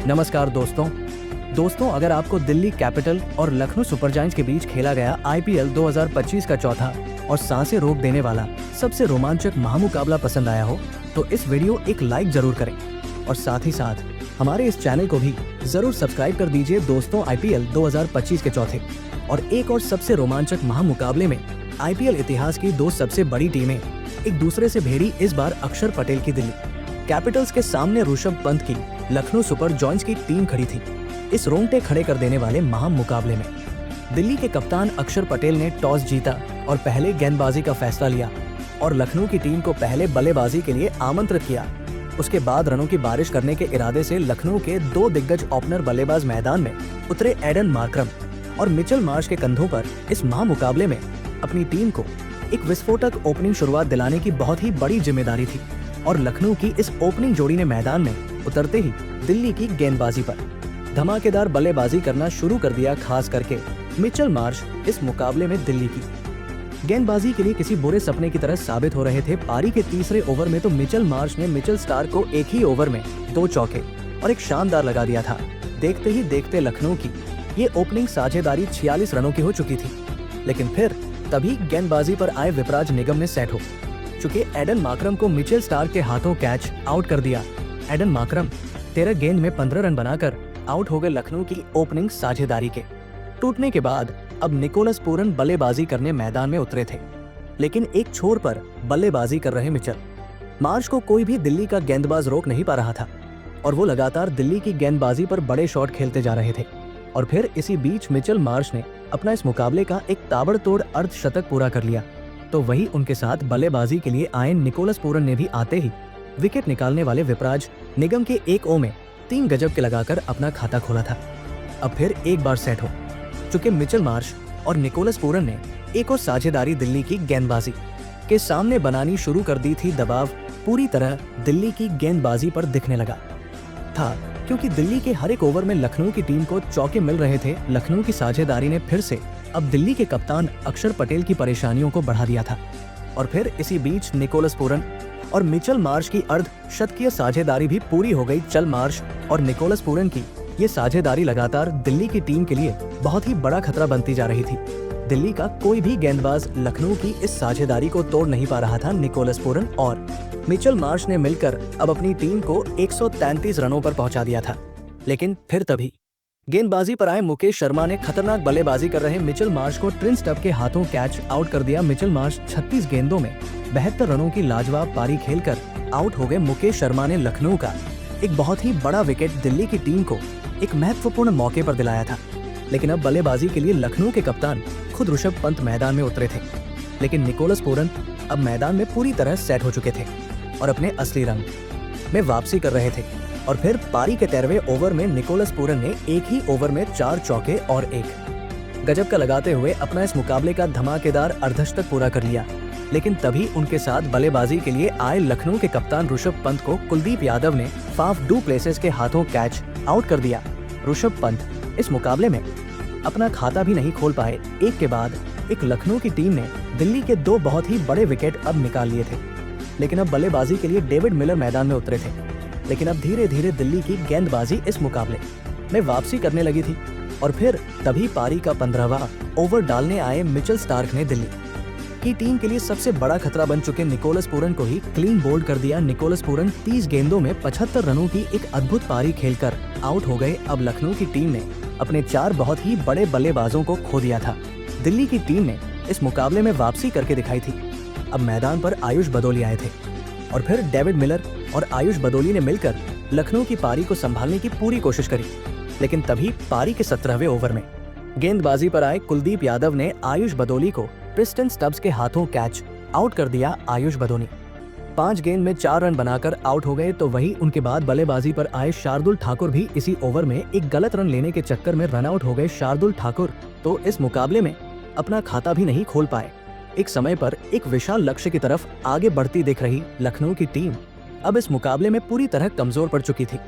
नमस्कार दोस्तों, अगर आपको दिल्ली कैपिटल और लखनऊ सुपर जायंट्स के बीच खेला गया आईपीएल 2025 का चौथा और सांसें रोक देने वाला सबसे रोमांचक महामुकाबला पसंद आया हो तो इस वीडियो एक लाइक जरूर करें और साथ ही साथ हमारे इस चैनल को भी जरूर सब्सक्राइब कर दीजिए। दोस्तों, आईपीएल 2025 के चौथे और एक और सबसे रोमांचक महामुकाबले में आईपीएल इतिहास की दो सबसे बड़ी टीमें एक दूसरे से भिड़ी। इस बार अक्षर पटेल की दिल्ली कैपिटल्स के सामने ऋषभ पंत की लखनऊ सुपर जायंट्स की टीम खड़ी थी। इस रोंगटे खड़े कर देने वाले महामुकाबले में दिल्ली के कप्तान अक्षर पटेल ने टॉस जीता और पहले गेंदबाजी का फैसला लिया और लखनऊ की टीम को पहले बल्लेबाजी के लिए आमंत्रित किया। उसके बाद रनों की बारिश करने के इरादे से लखनऊ के दो दिग्गज ओपनर बल्लेबाज मैदान में उतरे। एडन मार्क्रम और मिचेल मार्श के कंधों पर इस महामुकाबले में अपनी टीम को एक विस्फोटक ओपनिंग शुरुआत दिलाने की बहुत ही बड़ी जिम्मेदारी थी और लखनऊ की इस ओपनिंग जोड़ी ने मैदान में उतरते ही दिल्ली की गेंदबाजी पर धमाकेदार बल्लेबाजी करना शुरू कर दिया। खास करके मिचेल मार्श इस मुकाबले में दिल्ली की गेंदबाजी के लिए किसी बुरे सपने की तरह साबित हो रहे थे। पारी के तीसरे ओवर में तो मिचेल मार्श ने मिचेल स्टार्क को एक ही ओवर में 2 चौके और एक शानदार लगा दिया था। देखते ही देखते लखनऊ की ये ओपनिंग साझेदारी 46 रनों की हो चुकी थी, लेकिन फिर तभी गेंदबाजी पर आए विपराज निगम ने सेट हो चुके एडन मार्क्रम को मिचेल स्टार्क के हाथों कैच आउट कर दिया। एडन मार्क्रम 13 गेंद में 15 रन बनाकर आउट हो गए। लखनऊ की ओपनिंग साझेदारी के टूटने के बाद अब निकोलस पूरन बल्लेबाजी करने मैदान में उतरे थे, लेकिन एक छोर पर बल्लेबाजी कर रहे मिचेल मार्श को कोई भी दिल्ली का गेंदबाज रोक नहीं पा रहा था और वो लगातार दिल्ली की गेंदबाजी पर बड़े शॉट खेलते जा रहे थे। और फिर इसी बीच मिचेल मार्श ने अपना इस मुकाबले का एक ताबड़तोड़ अर्धशतक पूरा कर लिया, तो वही उनके साथ बल्लेबाजी के लिए आए निकोलस पूरन ने भी आते ही विकेट निकालने वाले विपराज निगम के एक ओ में 3 गजब के लगाकर अपना खाता खोला था। अब फिर एक बार सेट हो चुके मिचेल मार्श और निकोलस पूरन ने एक और साझेदारी दिल्ली की गेंदबाजी के सामने बनानी शुरू कर दी थी। दबाव पूरी तरह दिल्ली की गेंदबाजी पर दिखने लगा था, क्योंकि दिल्ली के हर एक ओवर में लखनऊ की टीम को चौके मिल रहे थे। लखनऊ की साझेदारी ने फिर से अब दिल्ली के कप्तान अक्षर पटेल की परेशानियों को बढ़ा दिया था और फिर इसी बीच निकोलस पूरन और मिचेल मार्श की अर्धशतकीय साझेदारी भी पूरी हो गई। चल मार्श और निकोलस पूरन की ये साझेदारी लगातार दिल्ली की टीम के लिए बहुत ही बड़ा खतरा बनती जा रही थी। दिल्ली का कोई भी गेंदबाज लखनऊ की इस साझेदारी को तोड़ नहीं पा रहा था। निकोलस पूरन और मिचेल मार्श ने मिलकर अब अपनी टीम को 133 रनों पर पहुंचा दिया था, लेकिन फिर तभी गेंदबाजी पर आए मुकेश शर्मा ने खतरनाक बल्लेबाजी कर रहे मिचेल मार्श को ट्रिन स्टब के हाथों कैच आउट कर दिया। मिचेल मार्श 36 गेंदों में 72 रनों की लाजवाब पारी खेलकर आउट हो गए। मुकेश शर्मा ने लखनऊ का एक बहुत ही बड़ा विकेट दिल्ली की टीम को एक महत्वपूर्ण मौके पर दिलाया था, लेकिन अब बल्लेबाजी के लिए लखनऊ के कप्तान खुद ऋषभ पंत मैदान में उतरे थे, लेकिन निकोलस पूरन अब मैदान में पूरी तरह सेट हो चुके थे और अपने असली रंग में वापसी कर रहे थे। और फिर पारी के 13वें ओवर में निकोलस पूरन ने एक ही ओवर में 4 चौके और एक गजब का लगाते हुए अपना इस मुकाबले का धमाकेदार अर्धशतक पूरा कर लिया। लेकिन तभी उनके साथ बल्लेबाजी के लिए आए लखनऊ के कप्तान ऋषभ पंत को कुलदीप यादव ने फाफ डू प्लेसेस के हाथों कैच आउट कर दिया। ऋषभ पंत इस मुकाबले में अपना खाता भी नहीं खोल पाए। एक के बाद एक लखनऊ की टीम ने दिल्ली के 2 बहुत ही बड़े विकेट अब निकाल लिए थे, लेकिन अब बल्लेबाजी के लिए डेविड मिलर मैदान में उतरे थे। लेकिन अब धीरे धीरे दिल्ली की गेंदबाजी इस मुकाबले में वापसी करने लगी थी और फिर तभी पारी का 15वां ओवर डालने आए मिचेल स्टार्क ने दिल्ली की टीम के लिए सबसे बड़ा खतरा बन चुके निकोलस पूरन को ही क्लीन बोल्ड कर दिया। निकोलस पूरन 30 गेंदों में 75 रनों की एक अद्भुत पारी खेलकर आउट हो गए। अब लखनऊ की टीम ने अपने 4 बहुत ही बड़े बल्लेबाजों को खो दिया था। दिल्ली की टीम ने इस मुकाबले में वापसी करके दिखाई थी। अब मैदान पर आयुष बदोली आए थे और फिर डेविड मिलर और आयुष बदोली ने मिलकर लखनऊ की पारी को संभालने की पूरी कोशिश करी, लेकिन तभी पारी के 17वें ओवर में गेंदबाजी पर आए कुलदीप यादव ने आयुष बदोली को प्रिस्टन स्टब्स के हाथों कैच आउट कर दिया। आयुष बदोली 5 गेंद में 4 रन बनाकर आउट हो गए, तो वही उनके बाद बल्लेबाजी पर आए शार्दुल ठाकुर भी इसी ओवर में एक गलत रन लेने के चक्कर में रन आउट हो गए। शार्दुल ठाकुर तो इस मुकाबले में अपना खाता भी नहीं खोल पाए। एक समय पर एक विशाल लक्ष्य की तरफ आगे बढ़ती दिख रही लखनऊ की टीम अब इस मुकाबले में पूरी तरह कमजोर पड़ चुकी थी।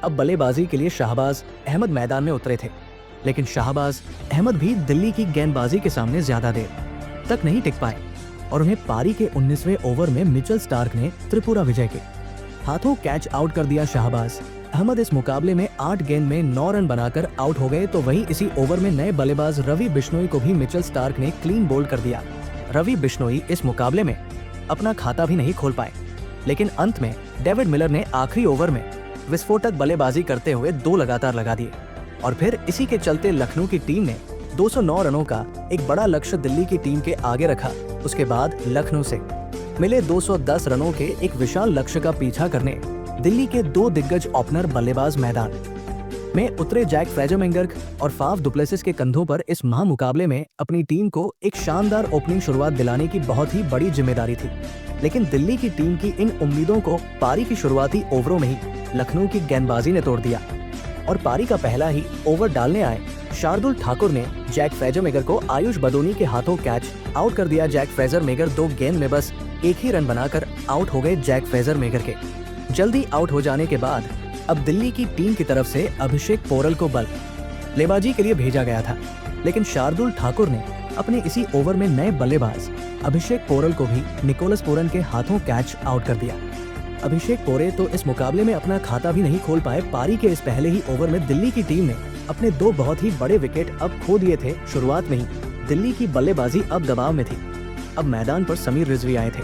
अब बल्लेबाजी के लिए शाहबाज अहमद मैदान में उतरे थे, लेकिन शाहबाज अहमद भी दिल्ली की गेंदबाजी के सामने ज्यादा देर तक नहीं टिक पाए और उन्हें पारी के 19वें ओवर में मिचेल स्टार्क ने त्रिपुरा विजय के हाथों कैच आउट कर दिया। शाहबाज अहमद इस मुकाबले में 8 गेंद में 9 रन बनाकर आउट हो गए, तो वहीं इसी ओवर में नए बल्लेबाज रवि बिश्नोई को भी मिचेल स्टार्क ने क्लीन बोल्ड कर दिया। रवि बिश्नोई इस मुकाबले में अपना खाता भी नहीं खोल पाए, लेकिन अंत में डेविड मिलर ने आखिरी ओवर में विस्फोटक बल्लेबाजी करते हुए 2 लगातार लगा दिए और फिर इसी के चलते लखनऊ की टीम ने 209 रनों का एक बड़ा लक्ष्य दिल्ली की टीम के आगे रखा। उसके बाद लखनऊ से मिले 210 रनों के एक विशाल लक्ष्य का पीछा करने दिल्ली के 2 दिग्गज ओपनर बल्लेबाज मैदान में उतरे। जैक फ्रेजरमेंगर और फाफ डुप्लेसिस के कंधों पर इस महामुकाबले में अपनी टीम को एक शानदार ओपनिंग शुरुआत दिलाने की बहुत ही बड़ी जिम्मेदारी थी, लेकिन दिल्ली की टीम की इन उम्मीदों को पारी की शुरुआती ओवरों में ही लखनऊ की गेंदबाजी ने तोड़ दिया और पारी का पहला ही ओवर डालने आए शार्दुल ठाकुर ने जैक फ्रेजरमेंगर को आयुष बदोनी के हाथों कैच आउट कर दिया। जैक फ्रेजरमेंगर 2 गेंद में बस 1 ही रन बनाकर आउट हो गए। जैक फ्रेजरमेंगर के जल्दी आउट हो जाने के बाद अब दिल्ली की टीम की तरफ से अभिषेक पोरल को बल्लेबाजी के लिए भेजा गया था, लेकिन शार्दुल ठाकुर ने अपने इसी ओवर में नए बल्लेबाज अभिषेक पोरल को भी निकोलस पूरन के हाथों कैच आउट कर दिया। अभिषेक पोरे तो इस मुकाबले में अपना खाता भी नहीं खोल पाए। पारी के इस पहले ही ओवर में दिल्ली की टीम ने अपने 2 बहुत ही बड़े विकेट अब खो दिए थे। शुरुआत में ही दिल्ली की बल्लेबाजी अब दबाव में थी। अब मैदान पर समीर रिजवी आए थे,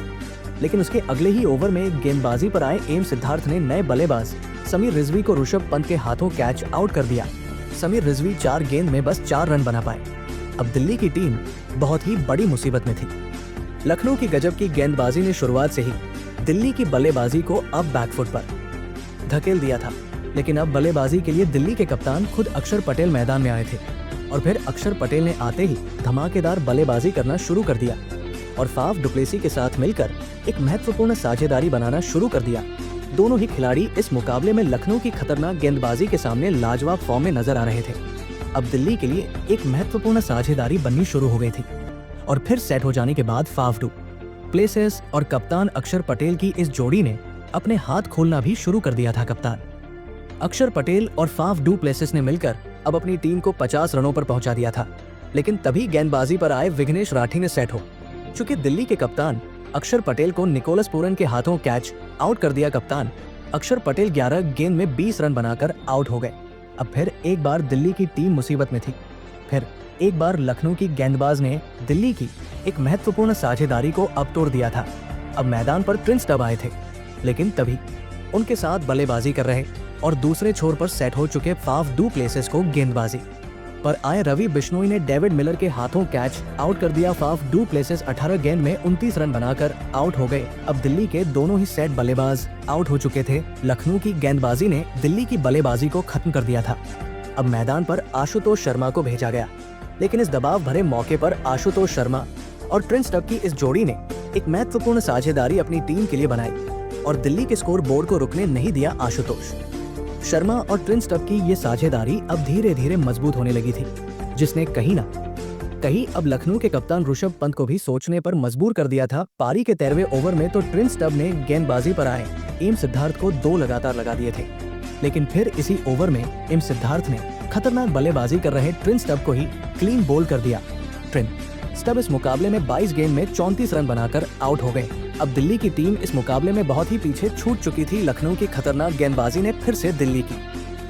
लेकिन उसके अगले ही ओवर में गेंदबाजी पर आए एम सिद्धार्थ ने नए बल्लेबाज समीर रिजवी को ऋषभ पंत के हाथों कैच आउट कर दिया। समीर रिजवी 4 गेंद में बस 4 रन बना पाए। अब दिल्ली की टीम बहुत ही बड़ी मुसीबत में थी। लखनऊ की गजब की गेंदबाजी ने शुरुआत से ही दिल्ली की बल्लेबाजी को अब बैकफुट पर धकेल दिया था, लेकिन अब बल्लेबाजी के लिए दिल्ली के कप्तान खुद अक्षर पटेल मैदान में आए थे और फिर अक्षर पटेल ने आते ही धमाकेदार बल्लेबाजी करना शुरू कर दिया और फाफ डुप्लेसी के साथ मिलकर एक महत्वपूर्ण साझेदारी बनाना शुरू कर दिया। दोनों ही खिलाड़ी इस मुकाबले में लखनऊ की खतरनाक गेंदबाजी के सामने लाजवाब फॉर्म में नजर आ रहे थे। अब दिल्ली के लिए एक महत्वपूर्ण साझेदारी बननी शुरू हो गई थी और फिर सेट हो जाने के बाद फाफ डुप्लेसिस और कप्तान अक्षर पटेल की इस जोड़ी ने अपने हाथ खोलना भी शुरू कर दिया था। कप्तान अक्षर पटेल और फाफ डुप्लेसिस ने मिलकर अब अपनी टीम को 50 रनों पर पहुंचा दिया था, लेकिन तभी गेंदबाजी पर आए विघ्नेश राठी ने सेट हो चुके दिल्ली के कप्तान अक्षर पटेल को निकोलस पूरन के हाथों कैच आउट कर दिया। कप्तान अक्षर पटेल 11 गेंद में 20 रन बनाकर आउट हो गए। अब फिर एक बार दिल्ली की टीम मुसीबत में थी। फिर एक बार लखनऊ की गेंदबाज ने दिल्ली की एक महत्वपूर्ण साझेदारी को अब तोड़ दिया था। अब मैदान पर ट्रिंस डब आए थे, लेकिन तभी उनके साथ बल्लेबाजी कर रहे और दूसरे छोर पर सेट हो चुके फाफ डुप्लेसिस को गेंदबाजी पर आए रवि बिश्नोई ने डेविड मिलर के हाथों कैच आउट कर दिया। फाफ डुप्लेसिस 18 गेंद में 29 रन बनाकर आउट हो गए। अब दिल्ली के दोनों ही सेट बल्लेबाज आउट हो चुके थे। लखनऊ की गेंदबाजी ने दिल्ली की बल्लेबाजी को खत्म कर दिया था। अब मैदान पर आशुतोष शर्मा को भेजा गया, लेकिन इस दबाव भरे मौके पर आशुतोष शर्मा और ट्रिंस डब की इस जोड़ी ने एक महत्वपूर्ण साझेदारी अपनी टीम के लिए बनाई और दिल्ली के स्कोर बोर्ड को रुकने नहीं दिया। आशुतोष शर्मा और ट्रिंस डब की ये साझेदारी अब धीरे धीरे मजबूत होने लगी थी, जिसने कहीं ना कहीं अब लखनऊ के कप्तान ऋषभ पंत को भी सोचने पर मजबूर कर दिया था। पारी के 13वें ओवर में तो ट्रिंस डब ने गेंदबाजी पर आए एम सिद्धार्थ को 2 लगातार लगा दिए थे, लेकिन फिर इसी ओवर में एम सिद्धार्थ ने खतरनाक बल्लेबाजी कर रहे ट्रिंस डब को ही क्लीन बोल्ड कर दिया। ट्रिंस डब इस मुकाबले में 22 गेंद में 34 रन बनाकर आउट हो गए। अब दिल्ली की टीम इस मुकाबले में बहुत ही पीछे छूट चुकी थी। लखनऊ की खतरनाक गेंदबाजी ने फिर से दिल्ली की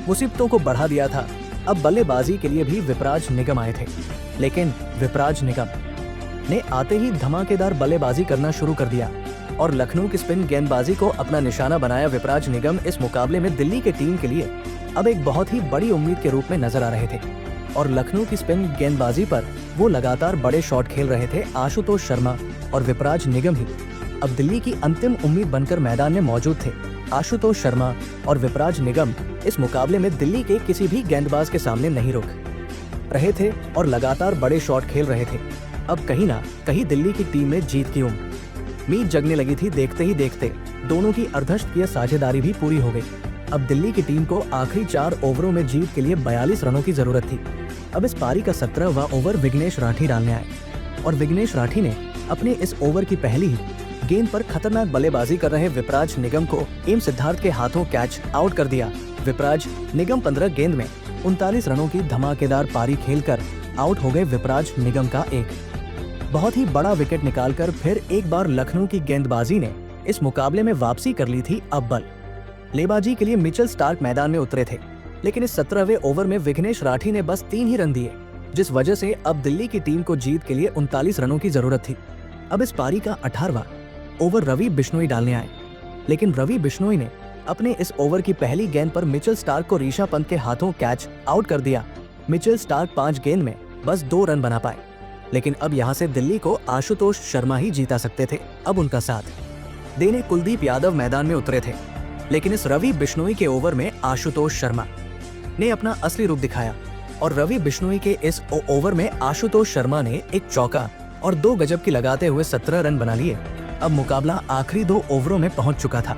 मुसीबतों को बढ़ा दिया था। अब बल्लेबाजी के लिए भी विपराज निगम आए थे, लेकिन विपराज निगम ने आते ही धमाकेदार बल्लेबाजी करना शुरू कर दिया और लखनऊ की स्पिन गेंदबाजी को अपना निशाना बनाया। विपराज निगम इस मुकाबले में दिल्ली की टीम के लिए अब एक बहुत ही बड़ी उम्मीद के रूप में नजर आ रहे थे और लखनऊ की स्पिन गेंदबाजी पर वो लगातार बड़े शॉट खेल रहे थे। आशुतोष शर्मा और विपराज निगम ही अब दिल्ली की अंतिम उम्मीद बनकर मैदान में मौजूद थे। आशुतोष शर्मा और विपराज निगम इस मुकाबले में दिल्ली के किसी भी गेंदबाज के सामने नहीं रुक रहे थे और लगातार बड़े शॉट खेल रहे थे। अब कहीं ना कहीं दिल्ली की टीम में जीत की उम्मीद जगने लगी थी। देखते ही देखते दोनों की अर्धशतकीय साझेदारी भी पूरी हो गई। अब दिल्ली की टीम को आखिरी 4 ओवरों में जीत के लिए 42 रनों की जरूरत थी। अब इस पारी का 17वां ओवर विघ्नेश राठी डालने आए और विघ्नेश राठी ने अपने इस ओवर की पहली ही गेंद पर खतरनाक बल्लेबाजी कर रहे विपराज निगम को एम सिद्धार्थ के हाथों कैच आउट कर दिया। विपराज निगम 15 गेंद में 39 रनों की धमाकेदार पारी खेलकर आउट हो गए। विपराज निगम का एक बहुत ही बड़ा विकेट निकालकर फिर एक बार लखनऊ की गेंदबाजी ने इस मुकाबले में वापसी कर ली थी। अब लेबाजी के लिए मिचेल स्टार्क मैदान में उतरे थे, लेकिन इस 17वें ओवर में विघ्नेश राठी ने बस 3 ही रन दिए, जिस वजह से अब दिल्ली की टीम को जीत के लिए 39 रनों की जरूरत थी। अब इस पारी का 18वां ओवर रवि बिश्नोई डालने आए, लेकिन रवि बिश्नोई ने अपने इस ओवर की पहली गेंद पर मिचेल स्टार्क को ऋषभ पंत के हाथों कैच आउट कर दिया। मिचेल स्टार्क 5 गेंद में बस 2 रन बना पाए, लेकिन अब यहां से दिल्ली को आशुतोष शर्मा ही जीता सकते थे। अब उनका साथ देने कुलदीप यादव मैदान में उतरे थे, लेकिन इस रवि बिश्नोई के ओवर में आशुतोष शर्मा ने अपना असली रूप दिखाया और रवि बिश्नोई के इस ओवर में आशुतोष शर्मा ने एक चौका और 2 गजब की लगाते हुए 17 रन बना लिए। अब मुकाबला आखिरी 2 ओवरों में पहुंच चुका था,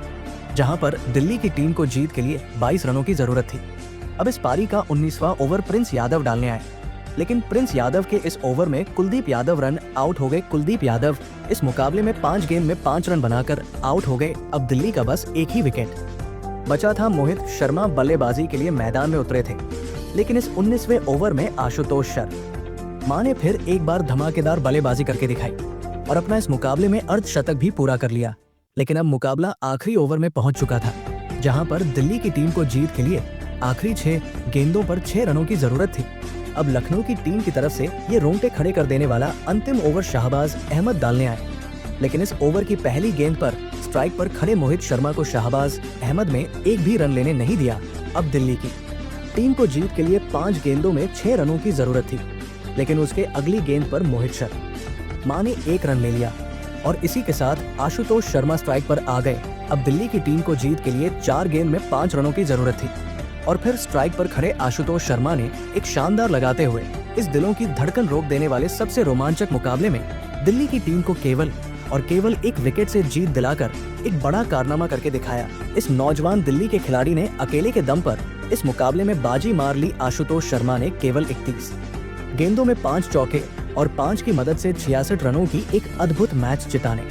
जहां पर दिल्ली की टीम को जीत के लिए 22 रनों की जरूरत थी। अब इस पारी का 19वां ओवर प्रिंस यादव डालने आए, लेकिन प्रिंस यादव के इस ओवर में कुलदीप यादव रन आउट हो गए। कुलदीप यादव इस मुकाबले में 5 गेंद में 5 रन बनाकर आउट हो गए। अब दिल्ली का बस एक ही विकेट बचा था। मोहित शर्मा बल्लेबाजी के लिए मैदान में उतरे थे, लेकिन इस 19वें ओवर में आशुतोष शर्मा ने फिर एक बार धमाकेदार बल्लेबाजी करके दिखाई और अपना इस मुकाबले में अर्धशतक भी पूरा कर लिया। लेकिन अब मुकाबला आखिरी ओवर में पहुंच चुका था, जहां पर दिल्ली की टीम को जीत के लिए आखिरी 6 गेंदों पर 6 रनों की जरूरत थी। अब लखनऊ की टीम की तरफ से ये रोंगटे खड़े कर देने वाला अंतिम ओवर शाहबाज अहमद डालने आए, लेकिन इस ओवर की पहली गेंद पर स्ट्राइक पर खड़े मोहित शर्मा को शाहबाज अहमद में एक भी रन लेने नहीं दिया। अब दिल्ली की टीम को जीत के लिए 5 गेंदों में 6 रनों की जरूरत थी, लेकिन उसके अगली गेंद पर मोहित शर्मा ने 1 रन ले लिया और इसी के साथ आशुतोष शर्मा स्ट्राइक पर आ गए। अब दिल्ली की टीम को जीत के लिए 4 गेंद में 5 रनों की जरूरत थी और फिर स्ट्राइक पर खड़े आशुतोष शर्मा ने एक शानदार लगाते हुए इस दिलों की धड़कन रोक देने वाले सबसे रोमांचक मुकाबले में दिल्ली की टीम को केवल एक विकेट से जीत दिलाकर एक बड़ा कारनामा करके दिखाया। इस नौजवान दिल्ली के खिलाड़ी ने अकेले के दम पर इस मुकाबले में बाजी मार ली। आशुतोष शर्मा ने केवल 31 गेंदों में 5 चौके और 5 की मदद से 66 रनों की एक अद्भुत मैच जिताने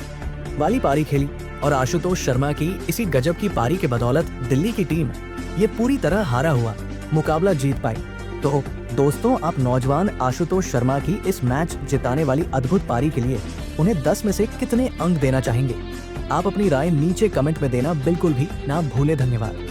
वाली पारी खेली और आशुतोष शर्मा की इसी गजब की पारी के बदौलत दिल्ली की टीम ये पूरी तरह हारा हुआ मुकाबला जीत पाई। तो दोस्तों, आप नौजवान आशुतोष शर्मा की इस मैच जिताने वाली अद्भुत पारी के लिए उन्हें 10 में से कितने अंक देना चाहेंगे? आप अपनी राय नीचे कमेंट में देना बिल्कुल भी ना भूलें। धन्यवाद।